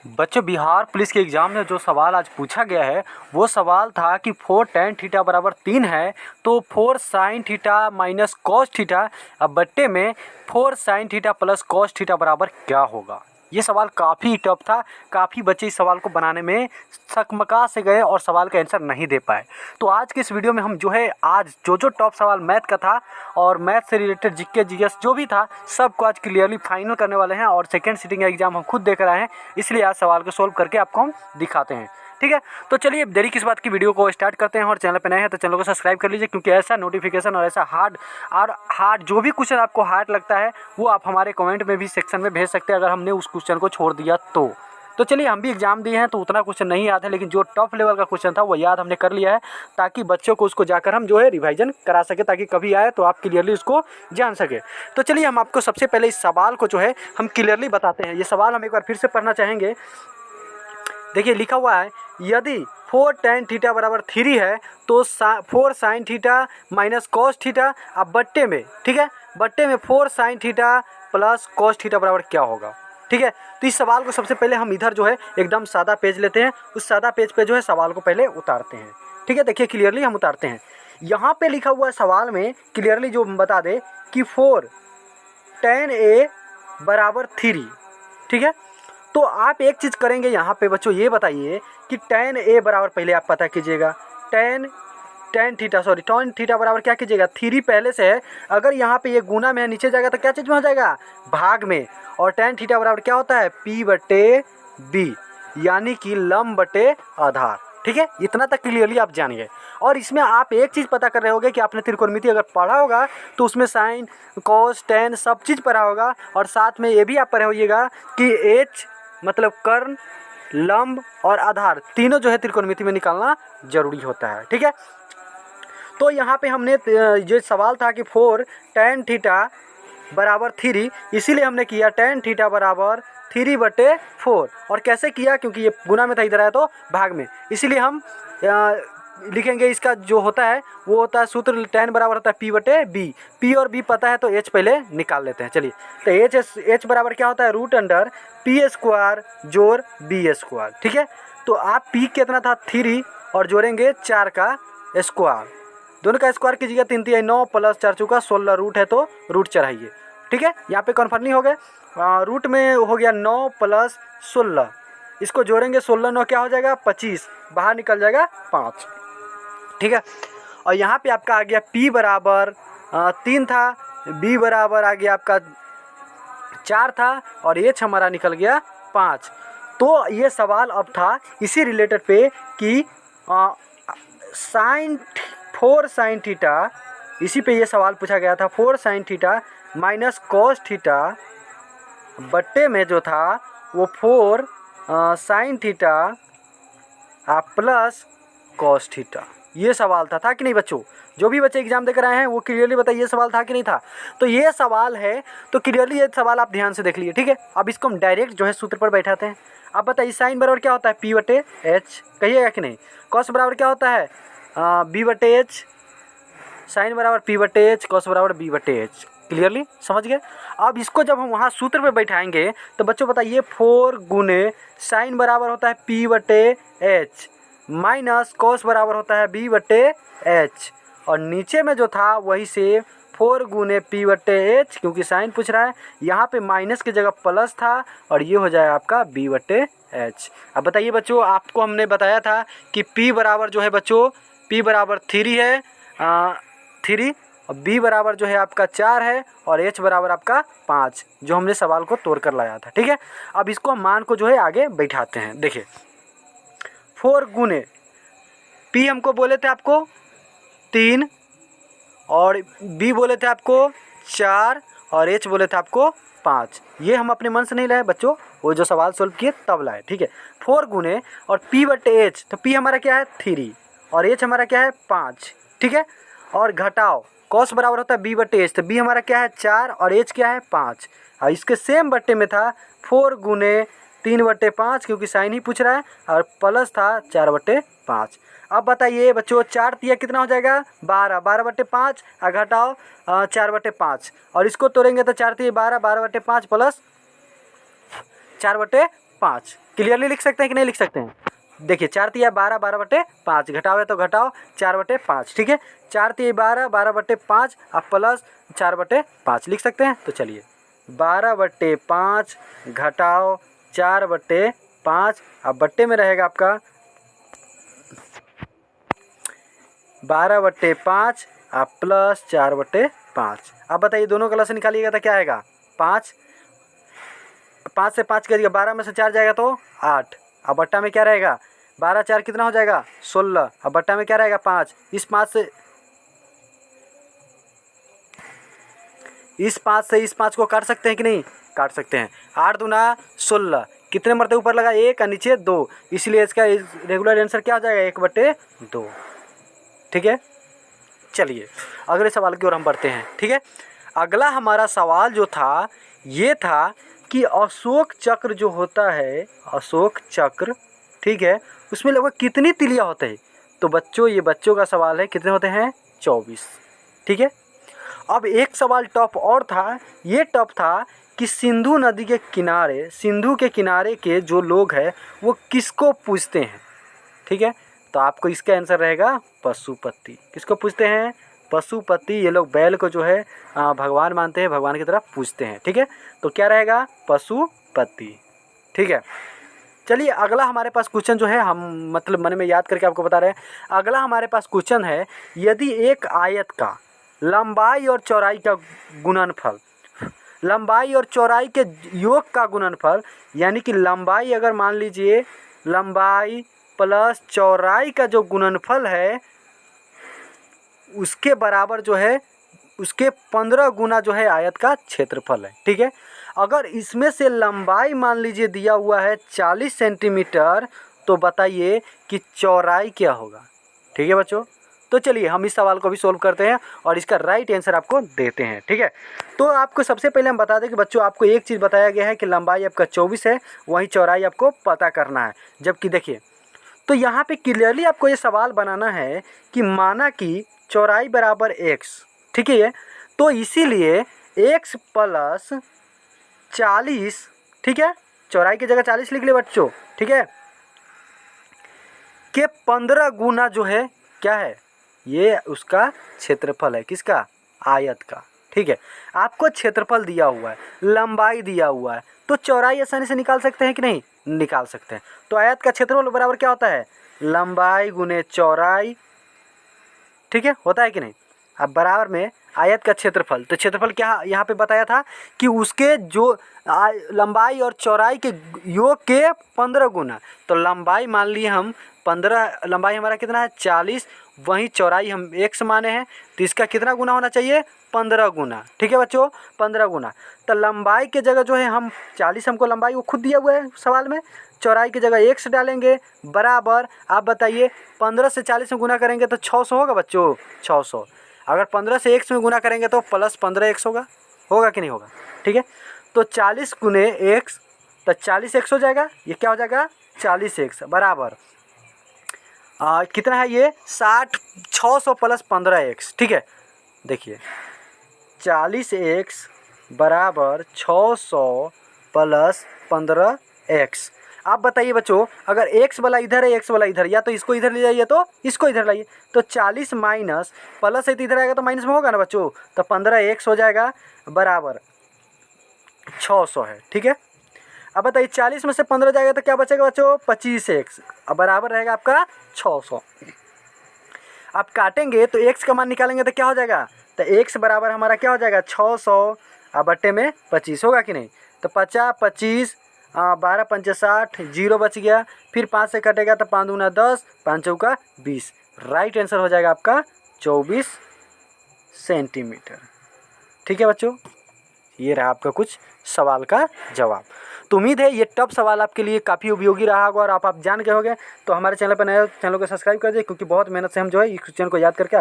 बच्चों, बिहार पुलिस के एग्ज़ाम में जो सवाल आज पूछा गया है वो सवाल था कि 4 tan थीटा बराबर 3 है तो 4 sin theta minus cos theta अब बट्टे में 4 sin theta plus cos theta बराबर क्या होगा। ये सवाल काफ़ी टफ था। काफ़ी बच्चे इस सवाल को बनाने में सकमका से गए और सवाल का आंसर नहीं दे पाए। तो आज के इस वीडियो में हम जो है आज जो टॉप सवाल मैथ का था और मैथ से रिलेटेड जीके जीएस जो भी था सबको आज क्लियरली फाइनल करने वाले हैं और सेकंड सिटिंग एग्जाम हम खुद देख रहे हैं, इसलिए आज सवाल को सोल्व करके आपको हम दिखाते हैं। ठीक है, तो चलिए देरी किस बात की, वीडियो को स्टार्ट करते हैं। और चैनल पर नए हैं तो चैनल को सब्सक्राइब कर लीजिए, क्योंकि ऐसा नोटिफिकेशन और ऐसा हार्ड जो भी क्वेश्चन आपको हार्ड लगता है वो आप हमारे कमेंट में भी सेक्शन में भेज सकते हैं अगर हमने उस क्वेश्चन को छोड़ दिया तो चलिए, हम भी एग्जाम दिए हैं तो उतना क्वेश्चन नहीं याद है, लेकिन जो टॉप लेवल का क्वेश्चन था वो याद हमने कर लिया है, ताकि बच्चों को उसको जाकर हम जो है रिवाइजन करा सके, ताकि कभी आए तो आप क्लियरली उसको जान सके। तो चलिए, हम आपको सबसे पहले इस सवाल को जो है हम क्लियरली बताते हैं। ये सवाल हम एक बार फिर से पढ़ना चाहेंगे। देखिए, लिखा हुआ है, यदि 4 tan थीटा बराबर 3 है तो 4 sin theta minus cos theta अब बट्टे में, ठीक है, बट्टे में 4 sin theta plus cos theta बराबर क्या होगा। ठीक है, तो इस सवाल को सबसे पहले हम इधर जो है एकदम सादा पेज लेते हैं, उस सादा पेज पे जो है सवाल को पहले उतारते हैं। ठीक है, देखिए क्लियरली हम उतारते हैं। यहाँ पे लिखा हुआ है सवाल में क्लियरली जो बता दे कि 4 tan a बराबर 3। ठीक है, तो आप एक चीज़ करेंगे यहाँ पे बच्चों, ये बताइए कि tan a बराबर पहले आप पता कीजिएगा, tan थीटा बराबर क्या कीजिएगा, 3 पहले से है। अगर यहाँ पे ये गुना में है, नीचे जाएगा तो क्या चीज़ में हो जाएगा, भाग में। और tan थीटा बराबर क्या होता है, P/B, यानी कि लंब बटे आधार। ठीक है, इतना तक क्लियरली आप जानिए। और इसमें आप एक चीज़ पता कर रहे होगे कि आपने त्रिकोणमिति अगर पढ़ा होगा तो उसमें साइन कॉस टेन सब चीज़ पढ़ा होगा, और साथ में ये भी आप पढ़े होइएगा कि H मतलब कर्ण, लंब और आधार तीनों जो है त्रिकोणमिति में निकालना जरूरी होता है। ठीक है, तो यहाँ पे हमने जो सवाल था कि 4 tan थीटा बराबर 3, इसीलिए हमने किया tan थीटा बराबर 3/4। और कैसे किया, क्योंकि ये गुना में था, इधर आया तो भाग में, इसीलिए हम लिखेंगे। इसका जो होता है वो होता है सूत्र, tan बराबर होता है P/B। P और B पता है तो H पहले निकाल लेते हैं। चलिए, तो H बराबर क्या होता है, √P² जोड़ B²। ठीक है, तो आप P कितना था 3 और जोड़ेंगे 4 का स्क्वायर, दोनों का स्क्वायर कीजिएगा, 3 3 9 प्लस 4 चौका 16, रूट है तो रूट चढ़ाइए। ठीक है, यहाँ पे कन्फर्म नहीं हो गए, रूट में हो गया 9 प्लस 16, इसको जोड़ेंगे 16 9 क्या हो जाएगा 25, बाहर निकल जाएगा 5। ठीक है, और यहाँ पे आपका आ गया P बराबर 3 था, B बराबर आ गया आपका 4 था, और H हमारा निकल गया 5। तो ये सवाल अब था इसी रिलेटेड पे कि फोर साइन थीटा, इसी पे ये सवाल पूछा गया था, 4 sin theta minus cos theta बट्टे में जो था वो 4 sin theta plus cos theta. ये सवाल था कि नहीं बच्चों? जो भी बच्चे एग्जाम देकर आए हैं वो क्लियरली बताइए, ये सवाल था कि नहीं था? तो ये सवाल है, तो क्लियरली ये सवाल आप ध्यान से देख लीजिए। ठीक है, अब इसको हम डायरेक्ट जो है सूत्र पर बैठाते हैं। अब बताइए, साइन बराबर क्या होता है, P/H, कहिएगा कि नहीं? कॉस बराबर क्या होता है, B/H, साइन बराबर P/H, कॉस बराबर B/H। क्लियरली समझ गए? अब इसको जब हम वहाँ सूत्र पे बैठाएंगे तो बच्चों बताइए, 4 गुने साइन बराबर होता है P/H माइनस कॉस बराबर होता है B/H, और नीचे में जो था वही से 4 गुने P/H, क्योंकि साइन पूछ रहा है, यहाँ पे माइनस की जगह प्लस था, और ये हो जाए आपका B/H। अब बताइए बच्चों, आपको हमने बताया था कि P बराबर जो है बच्चों, P बराबर 3 है, 3, और B बराबर जो है आपका 4 है, और H बराबर आपका 5, जो हमने सवाल को तोड़ कर लाया था। ठीक है, अब इसको हम मान को जो है आगे बैठाते हैं। देखिए, 4 गुने P हमको बोले थे आपको 3, और B बोले थे आपको 4, और H बोले थे आपको 5। ये हम अपने मन से नहीं लाए बच्चों, वो जो सवाल सोल्व किए तब लाए। ठीक है, 4 गुने और P/H, तो P हमारा क्या है 3 और H हमारा क्या है 5। ठीक है, और घटाओ कॉस बराबर होता है B/H, तो B हमारा क्या है 4 और H क्या है 5। और इसके सेम बट्टे में था 4 गुने 3/5, क्योंकि साइन ही पूछ रहा है, और प्लस था 4/5। अब बताइए बच्चों, 4 तिया कितना हो जाएगा 12, 12/5, और घटाओ 4/5, और इसको तोड़ेंगे तो 4 तिया 12, 12/5 प्लस 4/5, 5। क्लियरली लिख सकते हैं कि नहीं लिख सकते हैं? देखिए 4 तिया 12, 12/5 घटाओ है तो घटाओ 4/5, ठीक है। 4 तिया 12, 12/5 अब प्लस 4/5 लिख सकते हैं। तो चलिए 12/5 घटाओ 4/5, अब बट्टे में रहेगा आपका 12/5 अब प्लस 4/5। अब बताइए दोनों का लस निकालिएगा तो क्या आएगा? 5। 5 से 5 करिएगा, 12 में से 4 जाएगा तो 8। अब बट्टा में क्या रहेगा? 12 4 कितना हो जाएगा? 16। अब बट्टा में क्या रहेगा? 5। इस 5 से इस 5 को काट सकते हैं कि नहीं? काट सकते हैं। 8 दूना 16, कितने मरते ऊपर लगा? 1 और नीचे 2, इसलिए इसका रेगुलर आंसर क्या हो जाएगा? 1/2। ठीक है। चलिए अगले सवाल की ओर हम बढ़ते हैं। ठीक है, अगला हमारा सवाल जो था ये था कि अशोक चक्र जो होता है, अशोक चक्र, ठीक है, उसमें लगभग कितनी तिलियाँ होते हैं? तो बच्चों ये बच्चों का सवाल है, कितने होते हैं? 24। ठीक है। अब एक सवाल टफ और था, ये टफ था कि सिंधु नदी के किनारे, सिंधु के किनारे के जो लोग हैं वो किसको पूजते हैं? ठीक है, तो आपको इसका आंसर रहेगा पशुपति। किसको पूजते हैं? पशुपति। ये लोग बैल को जो है भगवान मानते हैं, भगवान की तरह पूजते हैं। ठीक है, तो क्या रहेगा? पशुपति। ठीक है। चलिए अगला हमारे पास क्वेश्चन जो है, हम मतलब मन में याद करके आपको बता रहे हैं। अगला हमारे पास क्वेश्चन है, यदि एक आयत का लंबाई और चौड़ाई का गुणनफल, लंबाई और चौड़ाई के योग का गुणनफल, यानी कि लंबाई अगर मान लीजिए लंबाई प्लस चौड़ाई का जो गुणनफल है उसके बराबर जो है, उसके 15 गुना जो है आयत का क्षेत्रफल है। ठीक है, अगर इसमें से लंबाई मान लीजिए दिया हुआ है 40 सेंटीमीटर, तो बताइए कि चौड़ाई क्या होगा? ठीक है बच्चों, तो चलिए हम इस सवाल को भी सोल्व करते हैं और इसका राइट आंसर आपको देते हैं। ठीक है, तो आपको सबसे पहले हम बता दें कि बच्चों आपको एक चीज़ बताया गया है कि लंबाई आपका 24 है, वहीं चौड़ाई आपको पता करना है। जबकि देखिए, तो यहाँ पे क्लियरली आपको ये सवाल बनाना है कि माना कि चौड़ाई बराबर x, ठीक है, तो इसीलिए x प्लस 40, ठीक है, चौड़ाई की जगह 40 लिख ले बच्चों, ठीक है, के 15 गुना जो है क्या है? ये उसका क्षेत्रफल है। किसका? आयत का। ठीक है, आपको क्षेत्रफल दिया हुआ है, लंबाई दिया हुआ है, तो चौड़ाई आसानी से निकाल सकते हैं कि नहीं? निकाल सकते हैं। तो आयत का क्षेत्रफल बराबर क्या होता है? लंबाई गुने चौड़ाई। ठीक है, होता है कि नहीं? अब बराबर में आयत का क्षेत्रफल, तो क्षेत्रफल क्या यहाँ पे बताया था कि उसके जो लंबाई और चौड़ाई के योग के 15 गुना। तो लंबाई मान लिए हम 15, लंबाई हमारा कितना है? 40, वहीं चौड़ाई हम x माने हैं, तो इसका कितना गुना होना चाहिए? 15 गुना। ठीक है बच्चों, 15 गुना। तो लंबाई के जगह जो है हम 40, हमको लंबाई वो खुद दिया हुआ है सवाल में, चौड़ाई की जगह x डालेंगे, बराबर आप बताइए 15 से 40 में गुना करेंगे तो 600 होगा बच्चों, 600। अगर 15 से x में गुना करेंगे तो प्लस 15x होगा कि नहीं होगा? ठीक है, तो 40 गुने x, तो 40x हो जाएगा। ये क्या हो जाएगा? 40x बराबर कितना है ये? 60, 600 प्लस 15x। ठीक है, देखिए 40x बराबर 600 प्लस 15x। आप बताइए बच्चों, अगर x वाला इधर है, x वाला इधर, या तो इसको इधर ले जाइए तो इसको इधर लाइए, तो 40 माइनस प्लस है तो इधर आएगा तो माइनस में होगा ना बच्चों, तो 15x हो जाएगा बराबर 600 है। ठीक है, अब बताइए 40 में से 15 जाएगा तो क्या बचेगा बच्चों? 25x, अब बराबर रहेगा आपका 600। अब काटेंगे तो x का मान निकालेंगे तो क्या हो जाएगा? तो x बराबर हमारा क्या हो जाएगा? 600, अब बट्टे में 25 होगा कि नहीं? तो 50, 25, 12 पंचे 60, 0 बच गया, फिर 5 से कटेगा तो 5 दूना 10, 5 चौका 20। राइट आंसर हो जाएगा आपका 24 सेंटीमीटर। ठीक है बच्चों, ये रहा आपका कुछ सवाल का जवाब। तो उम्मीद है ये टफ सवाल आपके लिए काफ़ी उपयोगी रहा होगा और आप जान गए होंगे। तो हमारे चैनल पर नए, चैनल को सब्सक्राइब कर दीजिए, क्योंकि बहुत मेहनत से हम जो है इस क्वेश्चन को याद करके